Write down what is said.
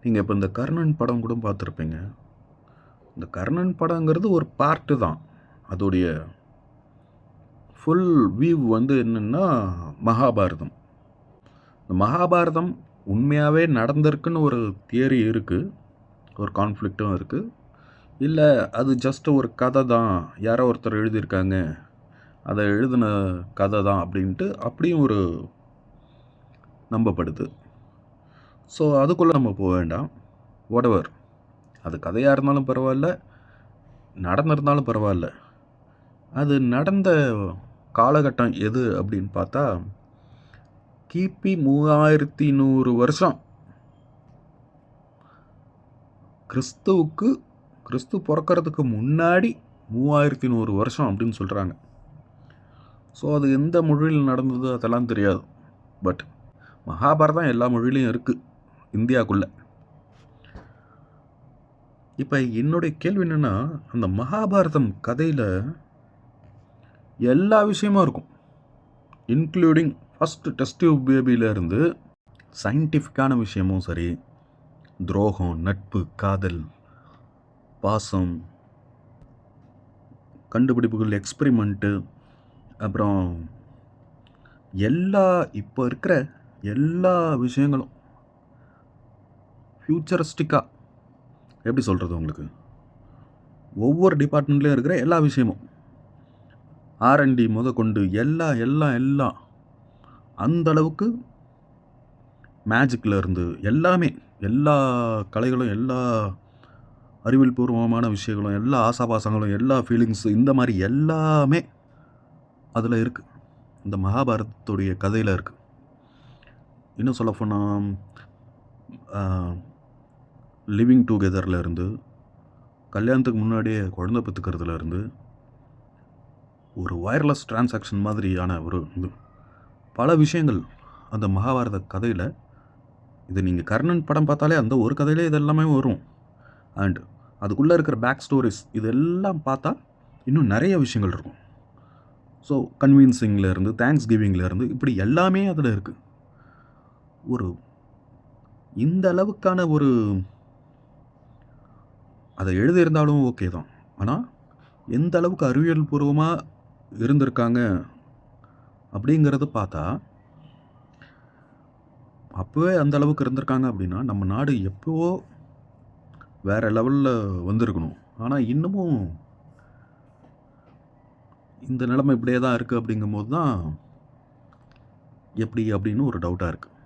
நீங்கள் இப்போ இந்த கர்ணன் படம் கூட பார்த்துருப்பீங்க. இந்த கர்ணன் படங்கிறது ஒரு பார்ட்டு தான். அதோடைய ஃபுல் வியூ வந்து என்னென்னா மகாபாரதம். இந்த மகாபாரதம் உண்மையாகவே நடந்திருக்குன்னு ஒரு தியரி இருக்குது, ஒரு கான்ஃப்ளிக்ட்டும் இருக்குது. இல்லை அது ஜஸ்ட் ஒரு கதை தான், யாரோ ஒருத்தர் எழுதியிருக்காங்க, அதை எழுதின கதை தான் அப்படின்ட்டு அப்படியும் ஒரு நம்பப்படுது. ஸோ அதுக்குள்ளே நம்ம போக வேண்டாம். வாட்டெவர், அது கதையாக இருந்தாலும் பரவாயில்ல, நடந்திருந்தாலும் பரவாயில்ல. அது நடந்த காலகட்டம் எது அப்படின்னு பார்த்தா கிபி 3100 வருஷம். கிறிஸ்து பிறக்கிறதுக்கு முன்னாடி 3100 வருஷம் அப்படின்னு சொல்கிறாங்க. ஸோ அது எந்த மொழியில் நடந்தது அதெல்லாம் தெரியாது. பட் மகாபாரதம் எல்லா மொழியிலையும் இருக்குது இந்தியாவுக்குள்ளே. இப்போ என்னுடைய கேள்வி என்னென்னா, அந்த மகாபாரதம் கதையில் எல்லா விஷயமும் இருக்கும், இன்க்ளூடிங் ஃபஸ்ட்டு டெஸ்ட் டியூப் பேபியிலேருந்து சயின்டிஃபிக்கான விஷயமும் சரி, துரோகம், நட்பு, காதல், பாசம், கண்டுபிடிப்புகள், எக்ஸ்பெரிமெண்ட்டு, அப்புறம் இப்போ இருக்கிற எல்லா விஷயங்களும் ஃப்யூச்சரிஸ்டிக்காக, எப்படி சொல்கிறது உங்களுக்கு, ஒவ்வொரு டிபார்ட்மெண்ட்லேயும் இருக்கிற எல்லா விஷயமும் R&D கொண்டு எல்லாம் அந்த அளவுக்கு மேஜிக்கில் இருந்து எல்லாமே, எல்லா கலைகளும், எல்லா அறிவியல் பூர்வமான விஷயங்களும், எல்லா ஆசாபாசங்களும், எல்லா ஃபீலிங்ஸு, இந்த மாதிரி எல்லாமே அதில் இருக்குது, இந்த மகாபாரதத்துடைய கதையில் இருக்குது. இன்னும் சொல்லப்போனால் லிவிங் டுகெதரில் இருந்து, கல்யாணத்துக்கு முன்னாடியே குழந்தை பெற்றுக்கிறதுலேருந்து, ஒரு வயர்லெஸ் டிரான்சாக்ஷன் மாதிரியான ஒரு இது பல விஷயங்கள் அந்த மகாபாரத கதையில். இது நீங்கள் கர்ணன் படம் பார்த்தாலே அந்த ஒரு கதையிலே இதெல்லாமே வரும். அண்ட் அதுக்குள்ளே இருக்கிற பேக் ஸ்டோரிஸ் இதெல்லாம் பார்த்தா இன்னும் நிறைய விஷயங்கள் இருக்கும். ஸோ கன்வின்சிங்லேருந்து, தேங்க்ஸ் கிவிங்லேருந்து, இப்படி எல்லாமே அதில் இருக்குது. ஒரு இந்த அளவுக்கான ஒரு அதை எழுதியிருந்தாலும் ஓகே தான். ஆனால் எந்த அளவுக்கு அறிவியல் பூர்வமாக இருந்திருக்காங்க அப்படிங்கிறது பார்த்தா, அப்போவே அந்த அளவுக்கு இருந்திருக்காங்க அப்படின்னா நம்ம நாடு எப்போவோ வேறு லெவலில் வந்திருக்கணும். ஆனால் இன்னமும் இந்த நிலைமை இப்படியே தான் இருக்குது. அப்படிங்கும்போது தான் எப்படி அப்படின்னு ஒரு டவுட்டாக இருக்குது.